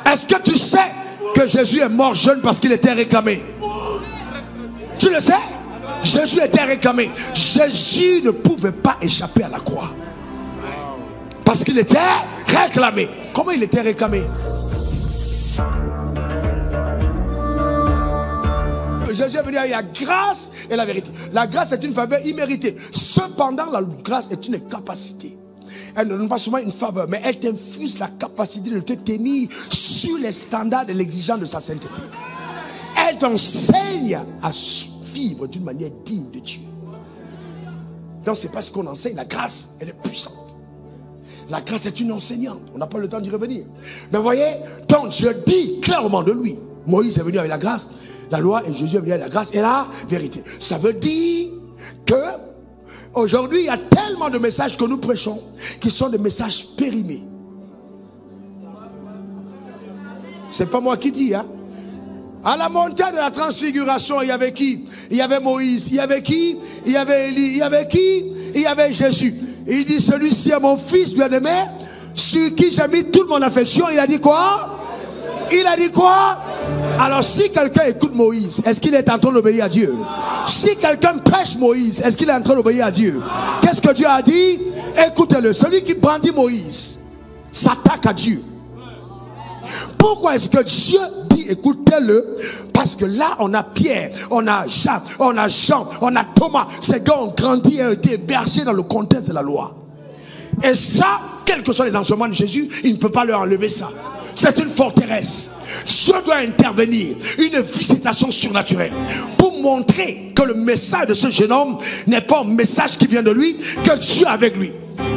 Est-ce que tu sais que Jésus est mort jeune parce qu'il était réclamé? Tu le sais? Jésus était réclamé. Jésus ne pouvait pas échapper à la croix parce qu'il était réclamé. Comment il était réclamé? Jésus est venu avec la grâce et la vérité. La grâce est une faveur imméritée. Cependant, la grâce est une capacité. Elle ne donne pas seulement une faveur, mais elle t'infuse la capacité de te tenir sur les standards de l'exigence de sa sainteté. Elle t'enseigne à vivre d'une manière digne de Dieu. Donc c'est parce qu'on enseigne. La grâce, elle est puissante. La grâce est une enseignante. On n'a pas le temps d'y revenir. Mais voyez, donc Dieu dit clairement de lui. Moïse est venu avec la grâce, la loi, et Jésus est venu avec la grâce et la vérité. Ça veut dire que aujourd'hui, il y a tellement de messages que nous prêchons qui sont des messages périmés. C'est pas moi qui dis, hein. À la montagne de la transfiguration, il y avait qui? Il y avait Moïse. Il y avait qui? Il y avait Élie. Il y avait qui? Il y avait Jésus. Et il dit, celui-ci est mon fils bien-aimé, sur qui j'ai mis toute mon affection. Il a dit quoi? Il a dit quoi? Alors si quelqu'un écoute Moïse, est-ce qu'il est en train d'obéir à Dieu? Si quelqu'un prêche Moïse, est-ce qu'il est en train d'obéir à Dieu? Qu'est-ce que Dieu a dit? Écoutez-le. Celui qui brandit Moïse s'attaque à Dieu. Pourquoi est-ce que Dieu dit écoutez-le? Parce que là on a Pierre, on a Jacques, on a Jean, on a Thomas. Ces gars ont grandi et ont été hébergés dans le contexte de la loi. Et ça, quels que soient les enseignements de Jésus, il ne peut pas leur enlever ça. C'est une forteresse. Dieu doit intervenir, une visitation surnaturelle pour montrer que le message de ce jeune homme n'est pas un message qui vient de lui, que Dieu est avec lui.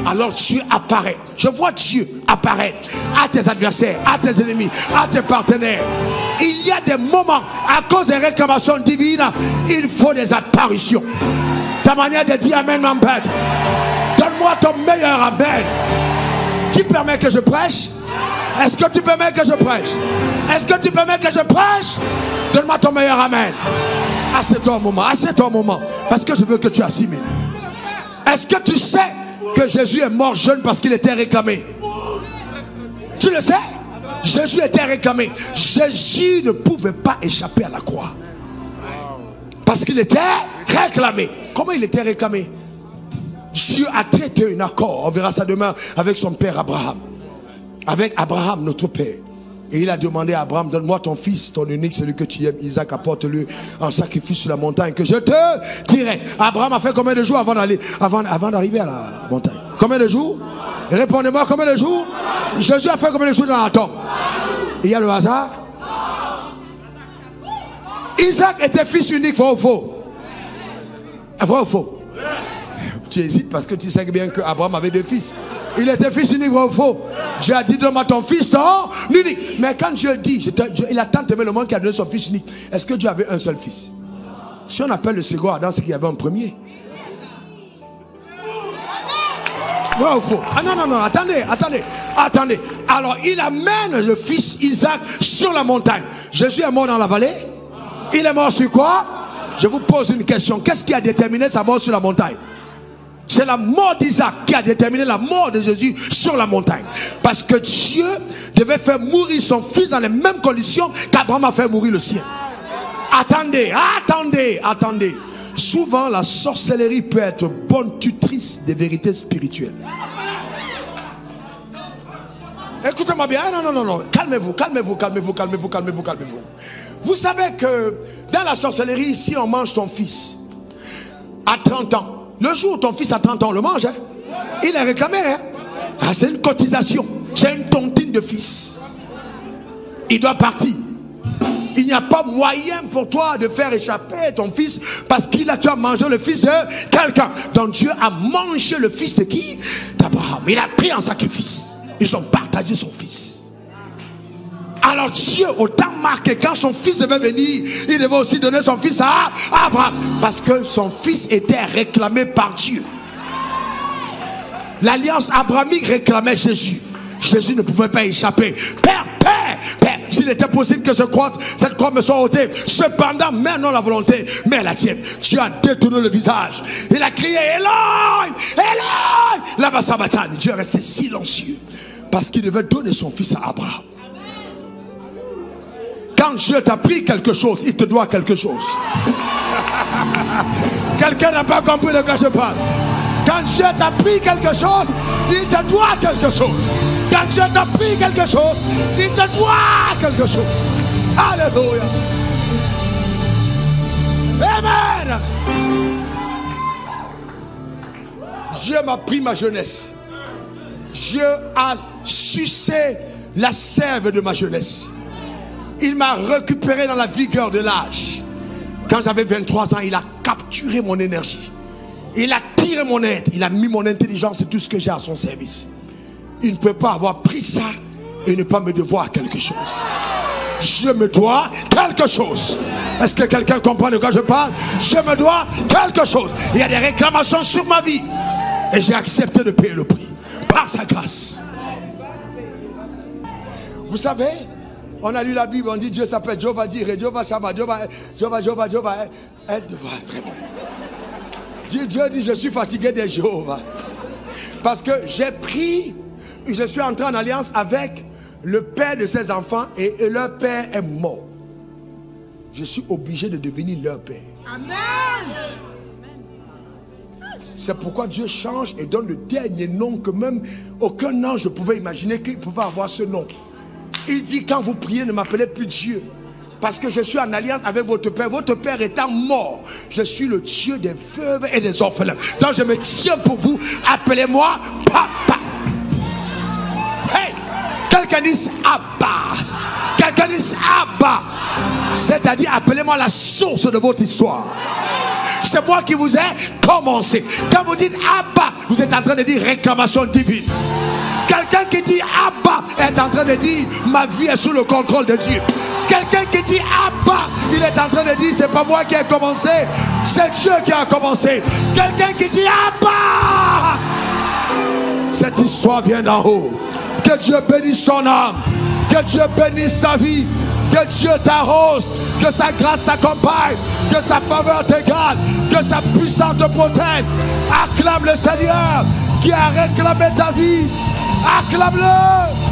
Alors Dieu apparaît. Je vois Dieu apparaître à tes adversaires, à tes ennemis, à tes partenaires. Il y a des moments, à cause des réclamations divines, il faut des apparitions. Ta manière de dire amen m'embête. Donne-moi ton meilleur amen. Qui permet que je prêche? Est-ce que tu permets que je prêche? Est-ce que tu permets que je prêche? Donne-moi ton meilleur amen. Assieds-toi un moment, assieds-toi un moment, parce que je veux que tu assimiles. Est-ce que tu sais que Jésus est mort jeune parce qu'il était réclamé? Tu le sais? Jésus était réclamé. Jésus ne pouvait pas échapper à la croix parce qu'il était réclamé. Comment il était réclamé? Dieu a traité un accord, on verra ça demain, avec son père Abraham. Avec Abraham, notre père. Et il a demandé à Abraham, donne-moi ton fils, ton unique, celui que tu aimes, Isaac, apporte-le en sacrifice sur la montagne que je te dirai. Abraham a fait combien de jours avant d'arriver à la montagne? Combien de jours? Répondez-moi, combien de jours? Jésus a fait combien de jours dans la tombe? Il y a le hasard? Isaac était fils unique, vrai ou faux? Vrai ou faux? Tu hésites parce que tu sais bien qu'Abraham avait deux fils. Il était fils unique, vrai ou faux? Dieu a dit, donne-moi ton fils, ton unique. Mais quand Dieu dit, il a tant aimé le monde qu'il a donné son fils unique. Est-ce que Dieu avait un seul fils? Si on appelle le second Adam, c'est qu'il y avait un premier. Vrai ou faux? Ah non, attendez. Alors il amène le fils Isaac sur la montagne. Jésus est mort dans la vallée. Il est mort sur quoi? Je vous pose une question. Qu'est-ce qui a déterminé sa mort sur la montagne? C'est la mort d'Isaac qui a déterminé la mort de Jésus sur la montagne. Parce que Dieu devait faire mourir son fils dans les mêmes conditions qu'Abraham a fait mourir le sien. Attendez. Souvent la sorcellerie peut être bonne tutrice des vérités spirituelles. Écoutez-moi bien. Non. Calmez-vous. Vous savez que dans la sorcellerie, si on mange ton fils à 30 ans, le jour où ton fils a 30 ans, on le mange, hein? Il est réclamé, hein? Ah, c'est une cotisation. C'est une tontine de fils. Il doit partir. Il n'y a pas moyen pour toi de faire échapper ton fils parce tu as mangé le fils de quelqu'un. Donc Dieu a mangé le fils de qui? D'Abraham. Il a pris en sacrifice. Ils ont partagé son fils. Alors Dieu, autant marqué, quand son fils devait venir, il devait aussi donner son fils à Abraham. Parce que son fils était réclamé par Dieu. L'alliance abrahamique réclamait Jésus. Jésus ne pouvait pas échapper. Père, s'il était possible que cette croix me soit ôtée. Cependant, mais non la volonté, mais la tienne. Dieu a détourné le visage. Il a crié, Eloi, Eloi, lama sabachthani. Dieu est resté silencieux. Parce qu'il devait donner son fils à Abraham. Quand Dieu t'a pris quelque chose, il te doit quelque chose. Quelqu'un n'a pas compris de quoi je parle. Quand Dieu t'a pris quelque chose, il te doit quelque chose. Quand Dieu t'a pris quelque chose, il te doit quelque chose. Alléluia. Amen. Dieu m'a pris ma jeunesse. Dieu a sucé la sève de ma jeunesse. Il m'a récupéré dans la vigueur de l'âge. Quand j'avais 23 ans, il a capturé mon énergie. Il a tiré mon être. Il a mis mon intelligence et tout ce que j'ai à son service. Il ne peut pas avoir pris ça et ne pas me devoir quelque chose. Je me dois quelque chose. Est-ce que quelqu'un comprend de quoi je parle? Je me dois quelque chose. Il y a des réclamations sur ma vie. Et j'ai accepté de payer le prix. Par sa grâce. Vous savez, on a lu la Bible, on dit Dieu s'appelle Jéhovah Jireh, Jéhovah Shammah, Jéhovah. Elle devrait très bon. Dieu dit je suis fatigué de Jéhovah. Parce que je suis entré en alliance avec le père de ses enfants et leur père est mort. Je suis obligé de devenir leur père. Amen. C'est pourquoi Dieu change et donne le dernier nom que même aucun ange ne pouvait imaginer qu'il pouvait avoir ce nom. Il dit quand vous priez ne m'appelez plus Dieu. Parce que je suis en alliance avec votre père. Votre père étant mort, je suis le Dieu des veuves et des orphelins. Donc je me tiens pour vous. Appelez-moi Papa. Hey, quelqu'un dit Abba. Quelqu'un dit Abba. C'est-à-dire appelez-moi la source de votre histoire. C'est moi qui vous ai commencé. Quand vous dites Abba, vous êtes en train de dire réclamation divine. Quelqu'un qui dit Abba est en train de dire ma vie est sous le contrôle de Dieu. Quelqu'un qui dit Abba, il est en train de dire c'est pas moi qui ai commencé, c'est Dieu qui a commencé. Quelqu'un qui dit Abba, cette histoire vient d'en haut. Que Dieu bénisse ton âme, que Dieu bénisse ta vie, que Dieu t'arrose, que sa grâce t'accompagne, que sa faveur te garde, que sa puissance te protège. Acclame le Seigneur qui a réclamé ta vie. Acclame-le.